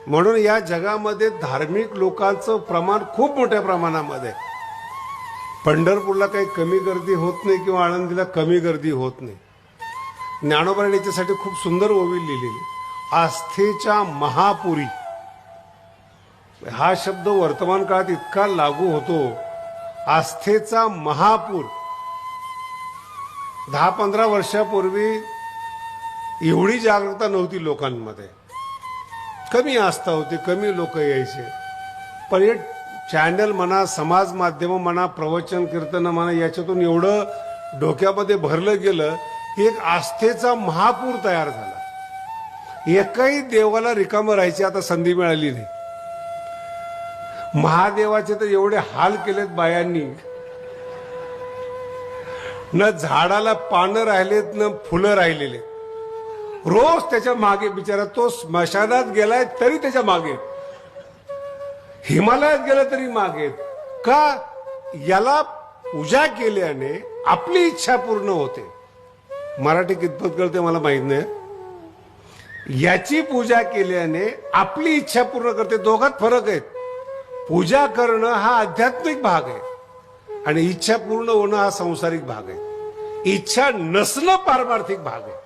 म्हणून या जगामध्ये धार्मिक लोकांचं प्रमाण खूप मोठ्या प्रमाणामध्ये आहे. पंढरपूरला काही कमी गर्दी होत नाही किंवा आळंदीला कमी गर्दी होत नाही. ज्ञानोबांनी याच्यासाठी खूप सुंदर ओवी लिहिलेली, आस्थेच्या महापुरी. हा शब्द वर्तमान काळात इतका लागू होतो. आस्थेचा महापूर. 10-15 वर्षापूर्वी एवढी जागरूकता नव्हती लोकांमध्ये. कमी आस्था होती, कमी लोक यायचे. पण हे चॅनल म्हणा, समाज माध्यम म्हणा, प्रवचन कीर्तन म्हणा, याच्यातून एवढं डोक्यामध्ये भरलं गेलं की एक आस्थेचा महापूर तयार झाला. एकही देवाला रिकामं राहायची आता संधी मिळाली नाही. महादेवाचे तर एवढे हाल केलेत बायांनी, न झाडाला पानं राहिलेत न फुलं राहिलेले. रोज त्याच्या मागे बिचारा, तो स्मशानात गेलाय तरी त्याच्या मागे, हिमालयात गेला तरी मागे. का? याला पूजा केल्याने आपली इच्छा पूर्ण होते. मराठी कितपत कळते मला माहित नाही. याची पूजा केल्याने आपली इच्छा पूर्ण करते. दोघात फरक आहेत. पूजा करणं हा आध्यात्मिक भाग आहे आणि इच्छा पूर्ण होणं हा सांसारिक भाग आहे. इच्छा नसणं पारमार्थिक भाग आहे.